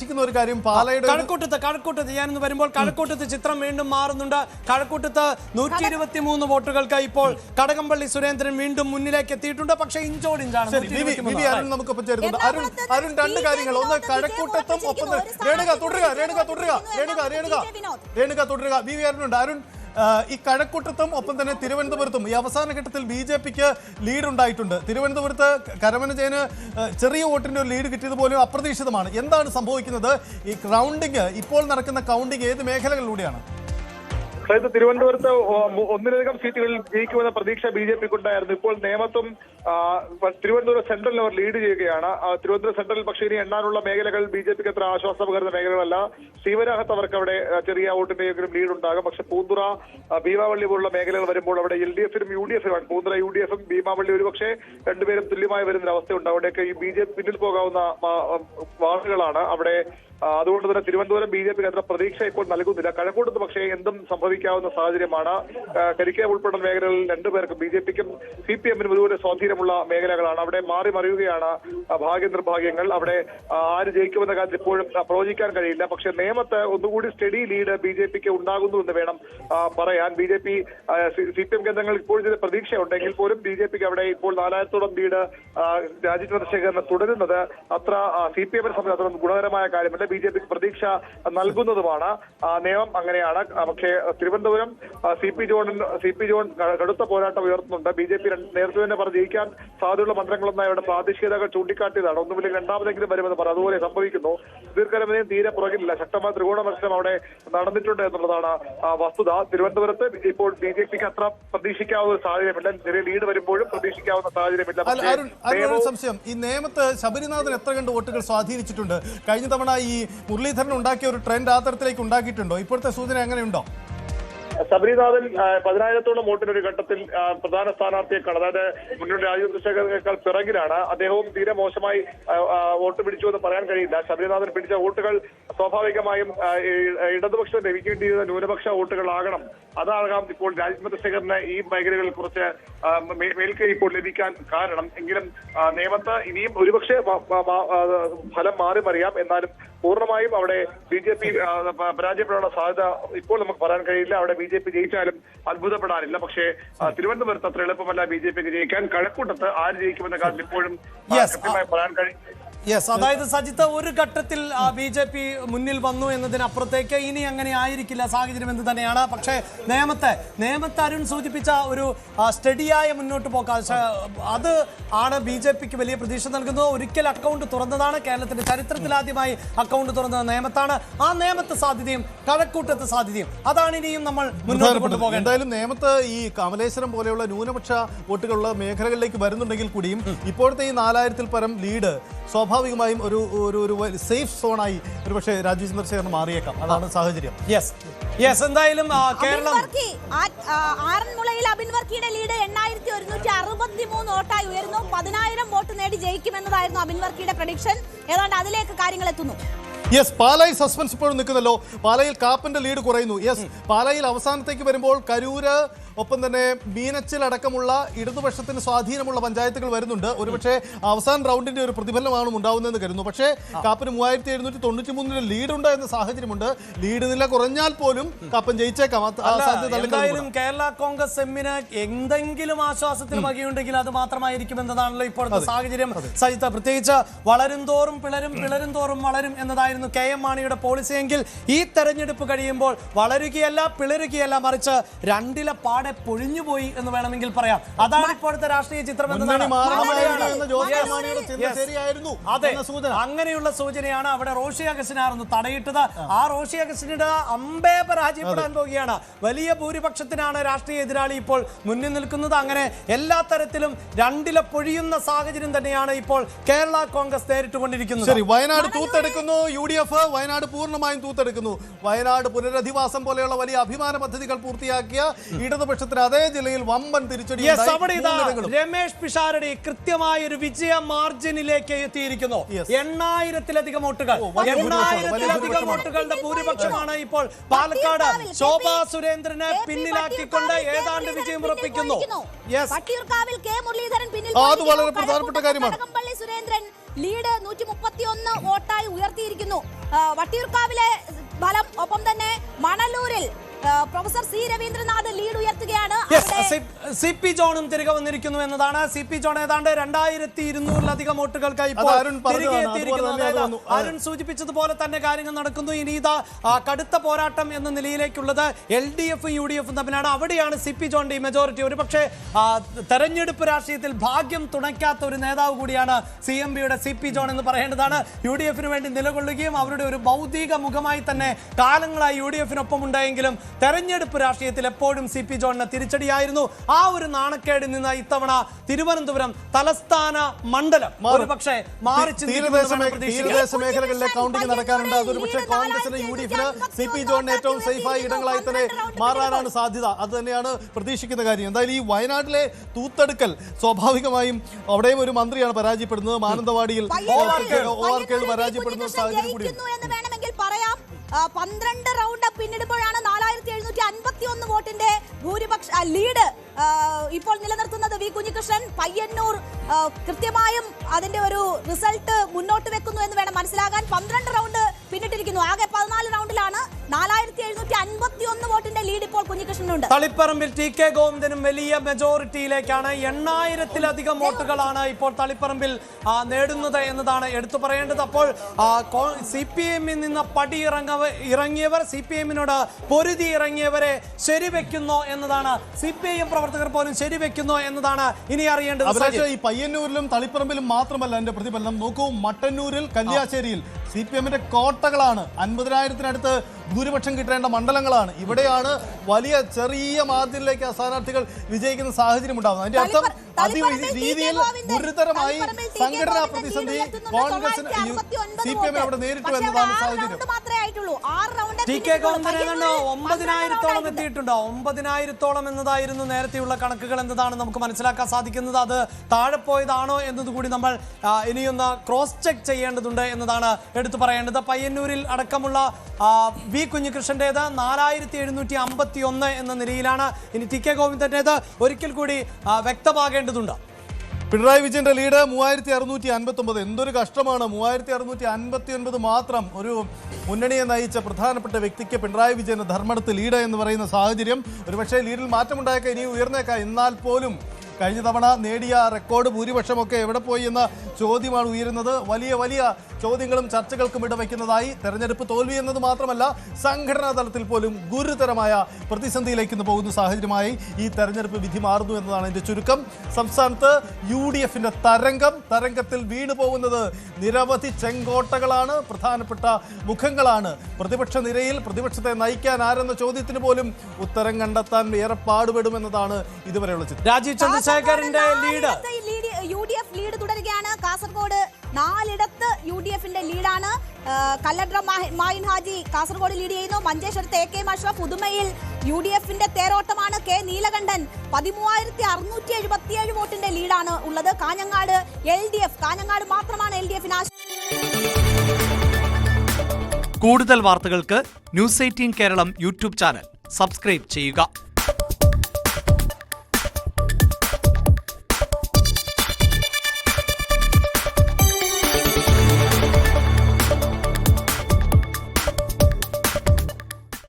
ഒരു കാര്യം പാലയുടെ കഴക്കൂട്ടത്ത് ഞാനിന്ന് വരുമ്പോൾ കഴക്കൂട്ടത്ത് ചിത്രം വീണ്ടും മാറുന്നുണ്ട്. കഴക്കൂട്ടത്ത് 123 വോട്ടുകൾക്ക് ഇപ്പോൾ കടകംപള്ളി സുരേന്ദ്രൻ വീണ്ടും മുന്നിലേക്ക് എത്തിയിട്ടുണ്ട്. പക്ഷേ ഇഞ്ചോടിഞ്ചാണ്. നമുക്കൊപ്പം ചേരുന്നുണ്ട്. അരുൺ രണ്ട് കാര്യങ്ങൾ, ഒന്ന് കഴക്കൂട്ടത്തും ഒപ്പം രേണുക തുടരുക. V V അരുണുണ്ട്. അരുൺ, ഈ കഴക്കൂട്ടത്തും ഒപ്പം തന്നെ തിരുവനന്തപുരത്തും ഈ അവസാന ഘട്ടത്തിൽ BJPക്ക് ലീഡ് ഉണ്ടായിട്ടുണ്ട്. തിരുവനന്തപുരത്ത് കരമനജയന് ചെറിയ വോട്ടിന്റെ ഒരു ലീഡ് കിട്ടിയത് പോലും അപ്രതീക്ഷിതമാണ്. എന്താണ് സംഭവിക്കുന്നത്? ഈ കൗണ്ടിങ്, ഇപ്പോൾ നടക്കുന്ന കൗണ്ടിങ് ഏത് മേഖലകളിലൂടെയാണ്? അതായത് തിരുവനന്തപുരത്ത് ഒന്നിലധികം സീറ്റുകളിൽ ജയിക്കുമെന്ന പ്രതീക്ഷ BJPക്ക് ഉണ്ടായിരുന്നു. ഇപ്പോൾ നേമത്തും തിരുവനന്തപുരം സെൻട്രലിൽ അവർ ലീഡ് ചെയ്യുകയാണ്. തിരുവനന്തപുരം സെൻട്രലിൽ പക്ഷേ ഇനി എണ്ണാനുള്ള മേഖലകൾ BJPക്ക് അത്ര ആശ്വാസം പകരുന്ന മേഖലകളല്ല. ശ്രീവരാഹത്ത് അവർക്ക് അവിടെ ചെറിയ വോട്ടിന്റെയെങ്കിലും ലീഡ് ഉണ്ടാകും. പക്ഷെ പൂന്തുറ, ഭീമാവള്ളി പോലുള്ള മേഖലകൾ വരുമ്പോൾ അവിടെ LDFനും UDFനുമാണ്. പൂന്തുറ UDFും ഭീമാവള്ളി ഒരുപക്ഷെ രണ്ടുപേരും തുല്യമായി വരുന്ന അവസ്ഥയുണ്ട്. അവിടെയൊക്കെ ഈ BJP പിന്നിൽ പോകാവുന്ന വാർഡുകളാണ് അവിടെ. അതുകൊണ്ട് തന്നെ തിരുവനന്തപുരം BJPക്ക് അത്ര പ്രതീക്ഷ ഇപ്പോൾ നൽകുന്നില്ല. കഴക്കൂട്ടത്ത് പക്ഷേ എന്തും സംഭവിക്കാവുന്ന സാഹചര്യമാണ്. കരിക്കയം ഉൾപ്പെടുന്ന മേഖലകളിൽ രണ്ടുപേർക്കും BJPക്കും CPMനും ഇതുപോലെ സ്വാധീനമുള്ള മേഖലകളാണ്. അവിടെ മാറി മറിയുകയാണ് ഭാഗ്യ നിർഭാഗ്യങ്ങൾ. അവിടെ ആര് ജയിക്കുമെന്ന കാര്യത്തിൽ ഇപ്പോഴും പ്രവചിക്കാൻ കഴിയില്ല. പക്ഷേ നേമത്ത് ഒന്നുകൂടി സ്റ്റഡി ലീഡ് BJPക്ക് ഉണ്ടാകുന്നു എന്ന് വേണം പറയാൻ. BJP CPM കേന്ദ്രങ്ങൾ ഇപ്പോൾ ഇതിന് പ്രതീക്ഷയുണ്ടെങ്കിൽ പോലും BJPക്ക് അവിടെ ഇപ്പോൾ 4000-ഓളം ലീഡ് രാജീവ് ചന്ദ്രശേഖരന് തുടരുന്നത് അത്ര CPMനെ സംബന്ധിച്ച് അത്ര ഗുണകരമായ കാര്യമല്ല. BJPക്ക് പ്രതീക്ഷ നൽകുന്നതുമാണ്. നിയമം അങ്ങനെയാണ്. പക്ഷേ തിരുവനന്തപുരം CP ജോൺ കടുത്ത പോരാട്ടം ഉയർത്തുന്നുണ്ട്. BJP നേരത്തെ തന്നെ പറഞ്ഞ് ജയിക്കാൻ സാധ്യതയുള്ള മന്ത്രങ്ങളൊന്നായി അവിടെ പ്രാദേശികതകൾ ചൂണ്ടിക്കാട്ടിയതാണ്. ഒന്നുമില്ലെങ്കിൽ രണ്ടാമതെങ്കിലും വരുമെന്ന് പറഞ്ഞു. അതുപോലെ സംഭവിക്കുന്നു. ദീർഘകാലം തീരെ പുറകില്ല. ശക്തമായ ത്രികോണ മത്സരം അവിടെ നടന്നിട്ടുണ്ട് എന്നുള്ളതാണ് വസ്തുത. തിരുവനന്തപുരത്ത് ഇപ്പോൾ BJPക്ക് അത്ര പ്രതീക്ഷിക്കാവുന്ന ഒരു സാഹചര്യമില്ല. ചെറിയ ലീഡ് വരുമ്പോഴും പ്രതീക്ഷിക്കാവുന്ന സാഹചര്യമില്ല. സംശയം, ഈ നേമത്ത് ശബരിനാഥൻ എത്ര കണ്ട് വോട്ടുകൾ സ്വാധീനിച്ചിട്ടുണ്ട്? കഴിഞ്ഞ തവണ ഈ മുരളീധരൻ ഉണ്ടാക്കിയ ഒരു ട്രെൻഡ് ആ തരത്തിലേക്ക് ഉണ്ടാക്കിയിട്ടുണ്ടോ? ഇപ്പോഴത്തെ സൂചന എങ്ങനെയുണ്ടോ? ശബരിനാഥൻ 10,000-ഓളം വോട്ടിന് ഒരു ഘട്ടത്തിൽ പ്രധാന സ്ഥാനാർത്ഥിയേക്കാൾ, അതായത് മുന്നോട്ട് രാജീവ് ചന്ദ്രശേഖരനേക്കാൾ പിറകിലാണ്. അദ്ദേഹവും തീരെ മോശമായി വോട്ട് പിടിച്ചു എന്ന് പറയാൻ കഴിയില്ല. ശബരിനാഥൻ പിടിച്ച വോട്ടുകൾ സ്വാഭാവികമായും ഇടതുപക്ഷം ലഭിക്കേണ്ടിയിരുന്ന ന്യൂനപക്ഷ വോട്ടുകളാകണം. അതാകാം ഇപ്പോൾ രാജീവ് ചന്ദ്രശേഖരന് ഈ മേഖലകളിൽ കുറച്ച് മേൽക്കൈ ഇപ്പോൾ ലഭിക്കാൻ കാരണം. എങ്കിലും നേമത്ത് ഇനിയും ഒരുപക്ഷെ ഫലം മാറി മറിയാം. എന്നാലും പൂർണ്ണമായും അവിടെ BJP പരാജയപ്പെടാനുള്ള സാധ്യത ഇപ്പോൾ നമുക്ക് പറയാൻ കഴിയില്ല. അവിടെ BJP ജയിച്ചാലും അത്ഭുതപ്പെടാനില്ല. പക്ഷേ തിരുവനന്തപുരത്ത് അത്ര എളുപ്പമല്ല BJPക്ക് ജയിക്കാൻ. കഴക്കൂട്ടത്ത് ആര് ജയിക്കുമെന്ന കാര്യം ഇപ്പോഴും കൃത്യമായി പറയാൻ കഴിയും. അതായത് സജിത്ത്, ഒരു ഘട്ടത്തിൽ BJP മുന്നിൽ വന്നു എന്നതിനപ്പുറത്തേക്ക് ഇനി അങ്ങനെ ആയിരിക്കില്ല സാഹചര്യം എന്ന് തന്നെയാണ്. പക്ഷേ നേമത്തെ അരുൺ സൂചിപ്പിച്ച ഒരു സ്റ്റഡിയായ മുന്നോട്ട് പോക്കാം, അത് ആണ് BJPക്ക് വലിയ പ്രതീക്ഷ നൽകുന്നത്. ഒരിക്കൽ അക്കൗണ്ട് തുറന്നതാണ്. കേരളത്തിന്റെ ചരിത്രത്തിൽ ആദ്യമായി അക്കൗണ്ട് തുറന്നത് നേമത്താണ്. ആ നേമത്ത് സാധ്യതയും കഴക്കൂട്ടത്ത് സാധ്യതയും അതാണ് ഇനിയും നമ്മൾ മുന്നോട്ട് കൊണ്ടുപോകേണ്ടത്. എന്തായാലും നേമത്ത് ഈ കമലേശ്വരം പോലെയുള്ള ന്യൂനപക്ഷ വോട്ടുകളുള്ള മേഖലകളിലേക്ക് വരുന്നുണ്ടെങ്കിൽ കൂടിയും ഇപ്പോഴത്തെ ഈ 4000-ൽ പരം ലീഡ് സ്വാഭാവികമായും ഒരു സേഫ് സോണായി ഒരുപക്ഷെ രാജീവ് ചന്ദ്രശേഖരൻ മാറിയേക്കാം. അതാണ് സാഹചര്യം. എന്തായാലും കേരളം ആറന്മുളയിൽ അബിൻ വർക്കിയുടെ ലീഡ് 8163 വോട്ടായി ഉയർന്നു. 10,000 വോട്ട് നേടി ജയിക്കുമെന്നതായിരുന്നു അബിൻ വർക്കിയുടെ പ്രഡിക്ഷൻ. ഏതാണ്ട് അതിലേക്ക് കാര്യങ്ങൾ എത്തുന്നു. പാലായിൽ സസ്പെൻസ് ഇപ്പോഴും നിൽക്കുന്നല്ലോ. പാലായിൽ കാപ്പന്റെ ലീഡ് കുറയുന്നു. പാലായിൽ അവസാനത്തേക്ക് വരുമ്പോൾ കരൂര്, ഒപ്പം തന്നെ മീനച്ചിൽ അടക്കമുള്ള ഇടതുപക്ഷത്തിന് സ്വാധീനമുള്ള പഞ്ചായത്തുകൾ വരുന്നുണ്ട്. ഒരുപക്ഷെ അവസാന റൗണ്ടിന്റെ ഒരു പ്രതിഫലമാണ് ഉണ്ടാവുന്നതെന്ന് കരുതുന്നു. പക്ഷേ കാപ്പന് 3793 ലീഡുണ്ട് എന്ന സാഹചര്യമുണ്ട്. ലീഡ് നില കുറഞ്ഞാൽ പോലും കാപ്പൻ ജയിച്ചേക്കാം. എന്തായാലും കേരള കോൺഗ്രസ് എമ്മിന് എന്തെങ്കിലും ആശ്വാസത്തിന് വകയുണ്ടെങ്കിൽ അത് മാത്രമായിരിക്കും എന്നതാണല്ലോ ഇപ്പോഴത്തെ സാഹചര്യം. സജിത, പ്രത്യേകിച്ച് വളരും തോറും പിളരും തോറും വളരും എന്നതായിരുന്നു KM മാണിയുടെ പോളിസി എങ്കിൽ ഈ തെരഞ്ഞെടുപ്പ് കഴിയുമ്പോൾ വളരുകയല്ല പിളരുകയല്ല, മറിച്ച് രണ്ടിലെ പാടെ പൊഴിഞ്ഞുപോയി എന്ന് വേണമെങ്കിൽ പറയാം. അതാണ് ഇപ്പോഴത്തെ രാഷ്ട്രീയ ചിത്രം എന്നതാണ്. അതെ, അങ്ങനെയുള്ള സൂചനയാണ്. അവിടെ റോഷി അഗസ്റ്റിനായിരുന്നു തടയിട്ടത്. ആ റോഷി അഗസ്റ്റിനിടെ അമ്പേ പരാജയപ്പെടാൻ പോവുകയാണ്. വലിയ ഭൂരിപക്ഷത്തിനാണ് രാഷ്ട്രീയ എതിരാളി ഇപ്പോൾ മുന്നിൽ നിൽക്കുന്നത്. അങ്ങനെ എല്ലാ തരത്തിലും രണ്ടിലെ പൊഴിയുന്ന സാഹചര്യം തന്നെയാണ് ഇപ്പോൾ കേരള കോൺഗ്രസ് നേരിട്ടുകൊണ്ടിരിക്കുന്നത്. വയനാട് തൂത്തെടുക്കുന്നു UDF. വയനാട് പൂർണ്ണമായും തൂത്തെടുക്കുന്നു. വയനാട് പുനരധിവാസം പോലെയുള്ള വലിയ അഭിമാന പദ്ധതികൾ പൂർത്തിയാക്കിയ ഇടതുപക്ഷത്തിന് അതേ ജില്ലയിൽ വമ്പൻ തിരിച്ചടി. രമേഷ് പിഷാരടി കൃത്യമായ ഒരു വിജയ മാർജിനിലേക്ക് എത്തിയിരിക്കുന്നു. 8000-ലധികം വോട്ടുകൾ, 8000-ലധികം വോട്ടുകളുടെ ഭൂരിപക്ഷമാണ് ഇപ്പോൾ പാലക്കാട് ശോഭാ സുരേന്ദ്രനെ പിന്നിലാക്കിക്കൊണ്ട് ഏതാണ്ട് വിജയം ഉറപ്പിക്കുന്നു. വട്ടിയൂർക്കാവിൽ K മുരളീധരൻ പിന്നിൽ, അത് വളരെ പ്രധാനപ്പെട്ട കാര്യമാണ്. കടകംപള്ളി സുരേന്ദ്രൻ ലീഡ് 131 വോട്ടായി ഉയർത്തിയിരിക്കുന്നു. വട്ടിയൂർക്കാവിലെ ഫലം, ഒപ്പം തന്നെ മണലൂരിൽ പ്രൊഫസർ സി രവീന്ദ്രനാഥ് ലീഡ് ഉയർത്തുകയാണ്. സി പി ജോണും തിരികെ വന്നിരിക്കുന്നു എന്നതാണ്. സി പി ജോൺ ഏതാണ്ട് 2200-ലധികം വോട്ടുകൾക്കായി തിരികെ എത്തിയിരിക്കുന്നു. അരുൺ സൂചിപ്പിച്ചതുപോലെ തന്നെ കാര്യങ്ങൾ നടക്കുന്നു. ഇനി ഇതാ കടുത്ത പോരാട്ടം എന്ന നിലയിലേക്കുള്ളത് LDF UDF തമ്മിലാണ്. അവിടെയാണ് സി പി ജോണിന്റെ മെജോറിറ്റി. ഒരുപക്ഷെ തെരഞ്ഞെടുപ്പ് രാഷ്ട്രീയത്തിൽ ഭാഗ്യം തുണയ്ക്കാത്ത ഒരു നേതാവ് കൂടിയാണ് CMBയുടെ സി പി ജോൺ എന്ന് പറയേണ്ടതാണ്. UDFന് വേണ്ടി നിലകൊള്ളുകയും അവരുടെ ഒരു ഭൗതിക മുഖമായി തന്നെ കാലങ്ങളായി UDFനൊപ്പം ഉണ്ടായെങ്കിലും തെരഞ്ഞെടുപ്പ് രാഷ്ട്രീയത്തിൽ എപ്പോഴും സി പി ജോണിന് തിരിച്ചടിയായിരുന്നു. ആ ഒരു നാണക്കേടിൽ നിന്ന് ഇത്തവണ തിരുവനന്തപുരം തലസ്ഥാന മണ്ഡലം ഒരുപക്ഷെ മാറി തീരദേശ മേഖലകളിലെ കൗണ്ടിംഗ് നടക്കാനുണ്ട്. അതൊരു പക്ഷേ കോൺഗ്രസിന് UDFന് സി പി ജോണിന് ഏറ്റവും സേഫായ ഇടങ്ങളായി തന്നെ മാറാനാണ് സാധ്യത. അത് തന്നെയാണ് പ്രതീക്ഷിക്കുന്ന കാര്യം. എന്തായാലും ഈ വയനാട്ടിലെ തൂത്തെടുക്കൽ സ്വാഭാവികമായും അവിടെയും ഒരു മന്ത്രിയാണ് പരാജയപ്പെടുന്നത്. മാനന്തവാടിയിൽ പരാജയപ്പെടുന്ന സാഹചര്യം കൂടിയാണ്. വേണമെങ്കിൽ പറയാം 12 റൗണ്ട് പിന്നിടുമ്പോഴാണ് 4751 വോട്ടിന്റെ ഭൂരിപക്ഷ ലീഡ് ഇപ്പോൾ നിലനിർത്തുന്നത് വി കുഞ്ഞികൃഷ്ണൻ. പയ്യന്നൂർ കൃത്യമായും അതിന്റെ ഒരു റിസൾട്ട് മുന്നോട്ട് വെക്കുന്നു എന്ന് വേണം മനസ്സിലാകാൻ. 12 റൗണ്ട് പിന്നിട്ടിരിക്കുന്നു. ആകെ 14 റൗണ്ടിലാണ് 4751 വോട്ടിന്റെ ലീഡ് ഇപ്പോൾ കുഞ്ഞികൃഷ്ണനുണ്ട്. തളിപ്പറമ്പിൽ TK ഗോവിന്ദനും വലിയ മെജോറിറ്റിയിലേക്കാണ്. 8000-ലധികം വോട്ടുകളാണ് ഇപ്പോൾ തളിപ്പറമ്പിൽ നേടുന്നത് എന്നതാണ് എടുത്തു പറയേണ്ടത്. അപ്പോൾ CPM-ൽ നിന്ന് പടി ഇറങ്ങിയവർ, CPM-നോട് പൊരുതി ഇറങ്ങിയവരെ ശരിവെക്കുന്നോ എന്നതാണ്, CPIM പ്രവർത്തകർ പോലും ശരിവെക്കുന്നോ എന്നതാണ് ഇനി അറിയേണ്ടത്. ഈ പയ്യന്നൂരിലും തളിപ്പറമ്പിലും മാത്രമല്ല എന്റെ പ്രതിഫലനം നോക്കൂ. മട്ടന്നൂരിൽ, കല്യാശ്ശേരിയിൽ CPM-ന്റെ കോട്ടകളാണ്. 50,000-നടുത്ത് ഭൂരിപക്ഷം കിട്ടേണ്ട മണ്ഡലങ്ങളാണ്. ഇവിടെയാണ് വലിയ ചെറിയ മാർജിനിലേക്ക് സ്ഥാനാർത്ഥികൾ വിജയിക്കുന്ന സാഹചര്യം ഉണ്ടാകുന്നത്. അതിന്റെ അർത്ഥം രീതിയിൽ ഗുരുതരമായി സംഘടനാ പ്രതിസന്ധി കോൺഗ്രസിന് CPM അവിടെ നേരിട്ടു എന്നതാണ് സാഹചര്യം. TK ഗോവിന്ദൻ 9,000-ഓളം എത്തിയിട്ടുണ്ട്. 9,000-ഓളം എന്നതായിരുന്നു നേരത്തെയുള്ള കണക്കുകൾ എന്നതാണ് നമുക്ക് മനസ്സിലാക്കാൻ സാധിക്കുന്നത്. അത് താഴെ പോയതാണോ എന്നതുകൂടി നമ്മൾ ഇനിയൊന്ന് ക്രോസ് ചെക്ക് ചെയ്യേണ്ടതുണ്ട് എന്നതാണ് എടുത്തു പറയേണ്ടത്. പയ്യന്നൂരിൽ അടക്കമുള്ള വി കുഞ്ഞികൃഷ്ണന്റേത് 4751 എന്ന നിലയിലാണ്. ഇനി TK ഗോവിന്ദന്റേത് ഒരിക്കൽ കൂടി വ്യക്തമാകേണ്ടതുണ്ട്. പിണറായി വിജയന്റെ ലീഡ് 3659. എന്തൊരു കഷ്ടമാണ്. 3659 മാത്രം ഒരു മുന്നണിയെ നയിച്ച പ്രധാനപ്പെട്ട വ്യക്തിക്ക് പിണറായി വിജയന് ധർമ്മടത്ത് ലീഡ് എന്ന് പറയുന്ന സാഹചര്യം. ഒരുപക്ഷെ ലീഡിൽ മാറ്റമുണ്ടായേക്കാം, ഇനി ഉയർന്നേക്കാം. എന്നാൽ പോലും കഴിഞ്ഞ തവണ നേടിയ റെക്കോർഡ് ഭൂരിപക്ഷമൊക്കെ എവിടെ പോയി എന്ന ചോദ്യമാണ് ഉയരുന്നത്. വലിയ വലിയ ചോദ്യങ്ങളും ചർച്ചകൾക്കും ഇടവയ്ക്കുന്നതായി. തെരഞ്ഞെടുപ്പ് തോൽവി എന്നത് മാത്രമല്ല, സംഘടനാ തലത്തിൽ പോലും ഗുരുതരമായ പ്രതിസന്ധിയിലേക്ക് പോകുന്ന സാഹചര്യമായി ഈ തെരഞ്ഞെടുപ്പ് വിധി മാറുന്നു എന്നതാണ് എൻ്റെ ചുരുക്കം. സംസ്ഥാനത്ത് UDFന്റെ തരംഗത്തിൽ വീണു പോകുന്നത് നിരവധി ചെങ്കോട്ടകളാണ്, പ്രധാനപ്പെട്ട മുഖങ്ങളാണ്. പ്രതിപക്ഷ നിരയിൽ പ്രതിപക്ഷത്തെ നയിക്കാൻ ആരെന്ന ചോദ്യത്തിന് പോലും ഉത്തരം കണ്ടെത്താൻ ഏറെ പാടുപെടുമെന്നതാണ് ഇതുവരെയുള്ള ചിത്രം. രാജീവ് ചന്ദ്രശേഖരന്റെ ലീഡ് UDF ലീഡ് തുടരുകയാണ്. കാസർഗോഡ് 4ഇടത്ത് UDFന്റെ ലീഡാണ്. കല്ലഡ്ര മായിൻ ഹാജി കാസർഗോഡ് ലീഡ് ചെയ്യുന്നു. മഞ്ചേശ്വരത്ത് AK അഷ്റഫ്, പുതുമയിൽ UDFന്റെ തേരോട്ടമാണ്. K നീലകണ്ഠൻ 13,677 വോട്ടിന്റെ ലീഡാണ് ഉള്ളത്. കാഞ്ഞങ്ങാട് LDF, കാഞ്ഞങ്ങാട് മാത്രമാണ് LDFന്. കൂടുതൽ വാർത്തകൾക്ക് News 18 Keralam YouTube channel subscribe ചെയ്യുക.